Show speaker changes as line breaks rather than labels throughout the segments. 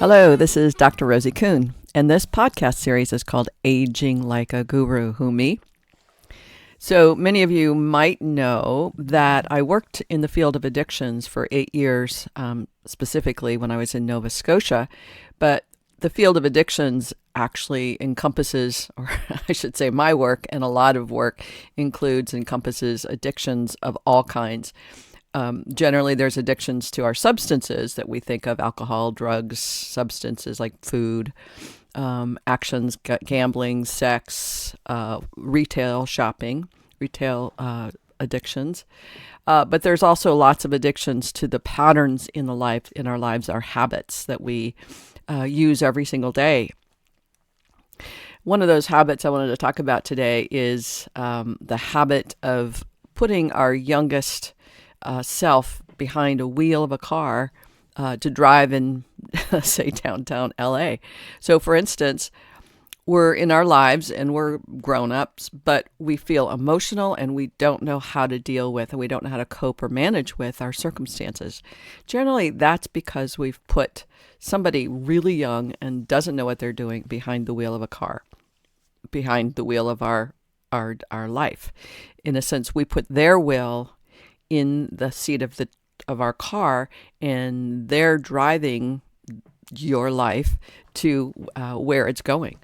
Hello, this is Dr. Rosie Kuhn, and this podcast series is called Aging Like a Guru, Who Me? So many of you might know that I worked in the field of addictions for 8 years, specifically when I was in Nova Scotia, but the field of addictions actually encompasses, or I should say my work and a lot of work encompasses addictions of all kinds. Generally, there's addictions to our substances that we think of: alcohol, drugs, substances like food, actions, gambling, sex, retail shopping, retail addictions. But there's also lots of addictions to the patterns in our lives, our habits that we use every single day. One of those habits I wanted to talk about today is the habit of putting our youngest self behind a wheel of a car to drive in, say, downtown LA. So, for instance, we're in our lives and we're grown-ups, but we feel emotional and we don't know how to deal with, and we don't know how to cope or manage with our circumstances. Generally, that's because we've put somebody really young and doesn't know what they're doing behind the wheel of a car, behind the wheel of our life. In a sense, we put their will in the seat of our car, and they're driving your life to where it's going.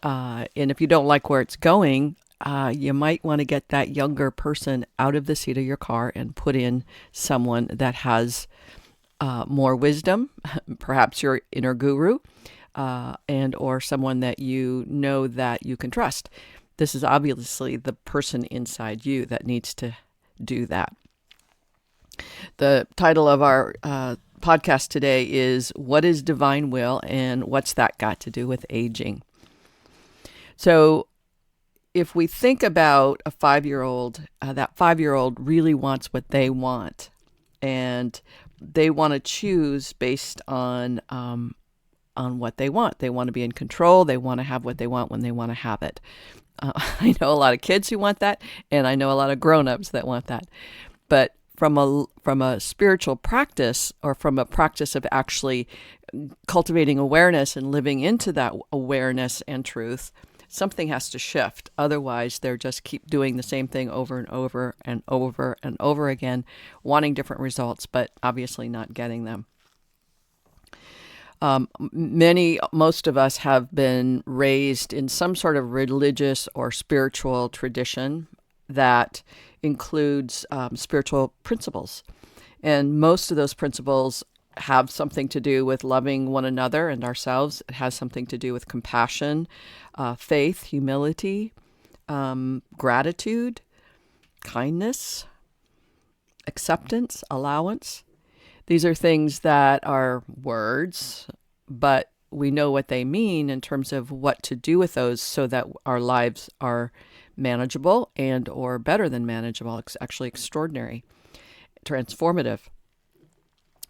And if you don't like where it's going, you might want to get that younger person out of the seat of your car and put in someone that has more wisdom, perhaps your inner guru, and or someone that you know that you can trust. This is obviously the person inside you that needs to do that. The title of our podcast today is What is Divine Will, and what's that got to do with aging? So if we think about a 5-year-old, that 5-year-old really wants what they want, and they want to choose based on what they want. They want to be in control. They want to have what they want when they want to have it. I know a lot of kids who want that, and I know a lot of grown-ups that want that. But from a spiritual practice, or from a practice of actually cultivating awareness and living into that awareness and truth, something has to shift. Otherwise, they're just keep doing the same thing over and over and over and over again, wanting different results, but obviously not getting them. Most of us have been raised in some sort of religious or spiritual tradition that includes spiritual principles. And most of those principles have something to do with loving one another and ourselves. It has something to do with compassion, faith, humility, gratitude, kindness, acceptance, allowance. These are things that are words, but we know what they mean in terms of what to do with those so that our lives are manageable and or better than manageable. It's actually extraordinary, transformative.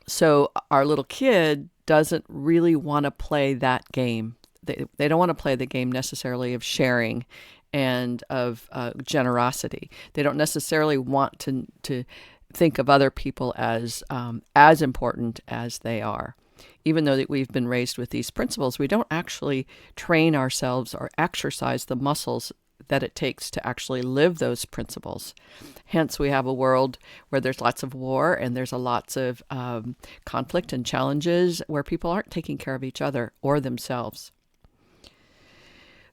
So our little kid doesn't really want to play that game. They don't want to play the game necessarily of sharing and of generosity. They don't necessarily want to think of other people as important as they are. Even though that we've been raised with these principles, we don't actually train ourselves or exercise the muscles that it takes to actually live those principles. Hence, we have a world where there's lots of war and there's lots of conflict and challenges where people aren't taking care of each other or themselves.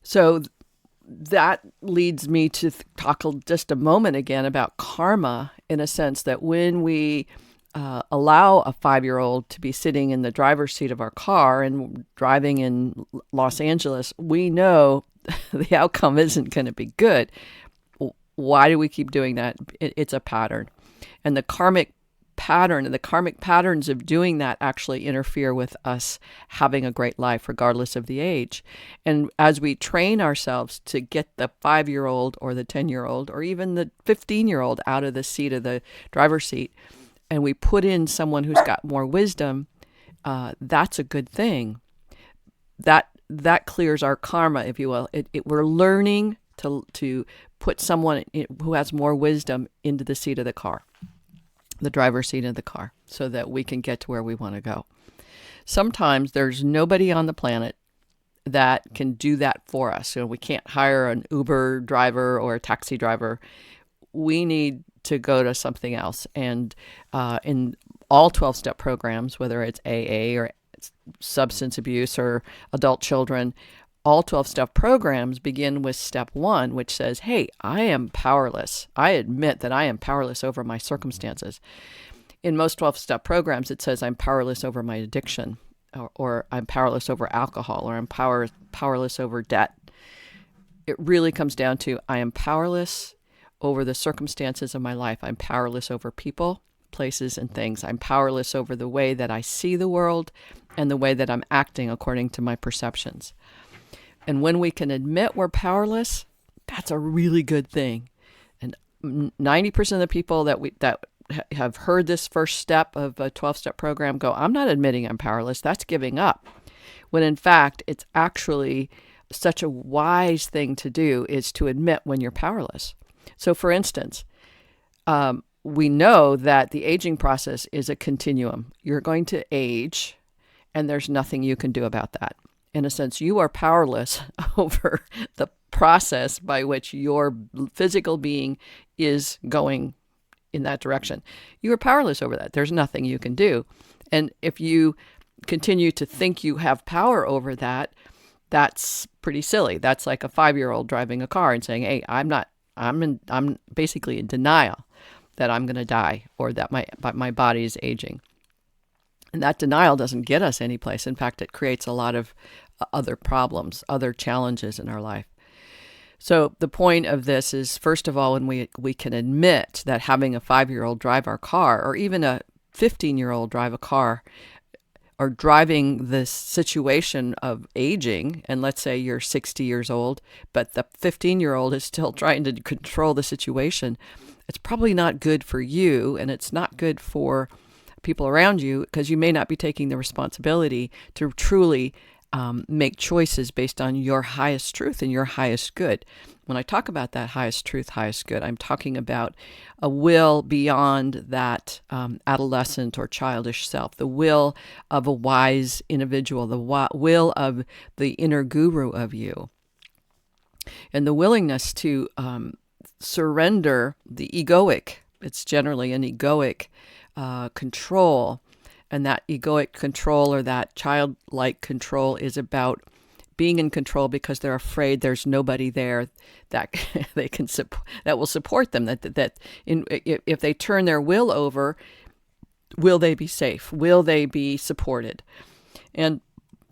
So that leads me to talk just a moment again about karma, in a sense that when we allow a 5-year-old to be sitting in the driver's seat of our car and driving in Los Angeles, we know the outcome isn't going to be good. Why do we keep doing that? It's a pattern. And the karmic pattern and the karmic patterns of doing that actually interfere with us having a great life, regardless of the age. And as we train ourselves to get the 5-year-old or the 10-year-old or even the 15-year-old out of the seat of the driver's seat, and we put in someone who's got more wisdom, that's a good thing. That clears our karma, if you will. We're learning to put someone who has more wisdom into the seat of the car, the driver's seat of the car, so that we can get to where we want to go. Sometimes there's nobody on the planet that can do that for us. So we can't hire an Uber driver or a taxi driver. We need to go to something else. And in all 12-step programs, whether it's AA or substance abuse or adult children, all 12-step programs begin with step 1, which says, hey, I am powerless. I admit that I am powerless over my circumstances. In most 12-step programs, it says I'm powerless over my addiction, or I'm powerless over alcohol, or I'm powerless over debt. It really comes down to I am powerless over the circumstances of my life. I'm powerless over people, places, and things. I'm powerless over the way that I see the world and the way that I'm acting according to my perceptions. And when we can admit we're powerless, that's a really good thing. And 90% of the people that have heard this first step of a 12-step program go, I'm not admitting I'm powerless. That's giving up. When in fact, it's actually such a wise thing to do is to admit when you're powerless. So for instance, we know that the aging process is a continuum. You're going to age, and there's nothing you can do about that. In a sense, you are powerless over the process by which your physical being is going in that direction. You are powerless over that. There's nothing you can do. And if you continue to think you have power over that, that's pretty silly. That's like a 5-year-old driving a car and saying, hey, I'm basically in denial that I'm going to die or that my body is aging. And that denial doesn't get us anyplace. In fact, it creates a lot of other problems, other challenges in our life. So the point of this is, first of all, when we can admit that having a 5-year-old drive our car, or even a 15-year-old drive a car, or driving this situation of aging, and let's say you're 60 years old, but the 15-year-old is still trying to control the situation, it's probably not good for you, and it's not good for people around you, because you may not be taking the responsibility to truly make choices based on your highest truth and your highest good. When I talk about that highest truth, highest good, I'm talking about a will beyond that adolescent or childish self, the will of a wise individual, the will of the inner guru of you, and the willingness to surrender the egoic. It's generally an egoic control. And that egoic control, or that childlike control, is about being in control because they're afraid there's nobody there that they can that will support them. If they turn their will over, will they be safe? Will they be supported? And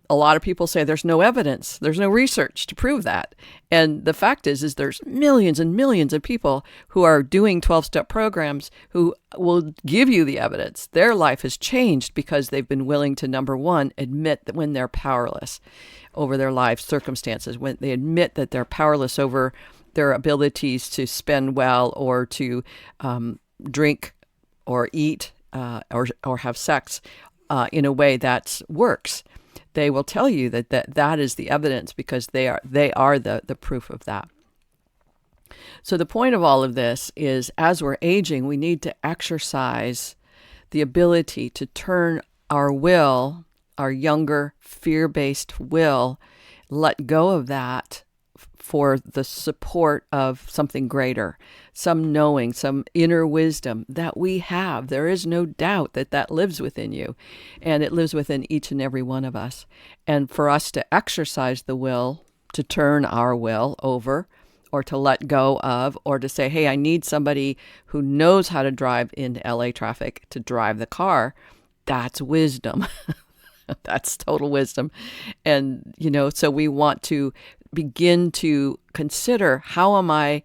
a lot of people say there's no evidence, there's no research to prove that. And the fact is there's millions and millions of people who are doing 12-step programs who will give you the evidence. Their life has changed because they've been willing to, number one, admit that when they're powerless over their life circumstances, when they admit that they're powerless over their abilities to spend well, or to drink or eat or have sex in a way that works. They will tell you that is the evidence, because they are the proof of that. So the point of all of this is, as we're aging, we need to exercise the ability to turn our will, our younger, fear-based will, let go of that for the support of something greater, some knowing, some inner wisdom that we have. There is no doubt that lives within you, and it lives within each and every one of us. And for us to exercise the will, to turn our will over, or to let go of, or to say, hey, I need somebody who knows how to drive in LA traffic to drive the car, that's wisdom. That's total wisdom. And, so we want to begin to consider, how am I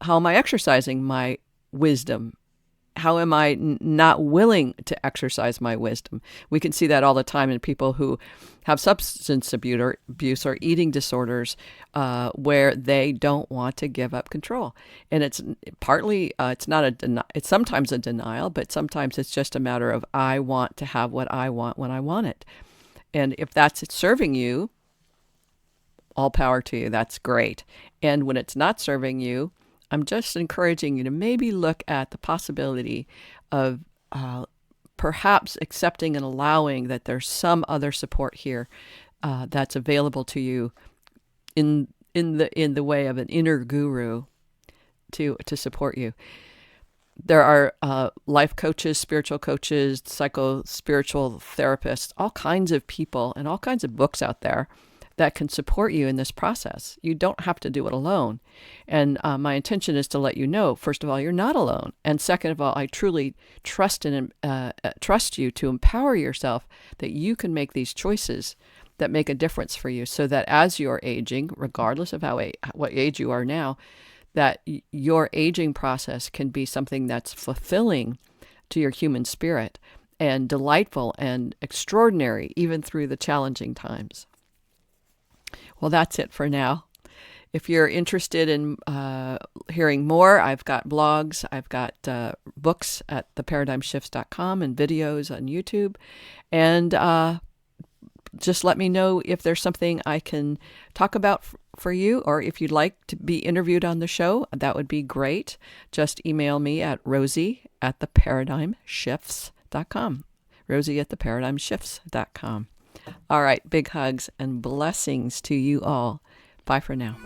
exercising my wisdom? How am I not willing to exercise my wisdom? We can see that all the time in people who have substance abuse or eating disorders, where they don't want to give up control. And it's partly, it's sometimes a denial, but sometimes it's just a matter of, I want to have what I want when I want it. And if that's serving you, all power to you. That's great. And when it's not serving you, I'm just encouraging you to maybe look at the possibility of perhaps accepting and allowing that there's some other support here that's available to you in the way of an inner guru to support you. There are life coaches, spiritual coaches, spiritual therapists, all kinds of people and all kinds of books out there that can support you in this process. You don't have to do it alone. And my intention is to let you know, first of all, you're not alone. And second of all, I truly trust you to empower yourself that you can make these choices that make a difference for you, so that as you're aging, regardless of what age you are now, that your aging process can be something that's fulfilling to your human spirit and delightful and extraordinary, even through the challenging times. Well, that's it for now. If you're interested in hearing more, I've got blogs, I've got books at theparadigmshifts.com and videos on YouTube. And just let me know if there's something I can talk about for you, or if you'd like to be interviewed on the show, that would be great. Just email me at rosie@theparadigmshifts.com. rosie@theparadigmshifts.com. All right, big hugs and blessings to you all. Bye for now.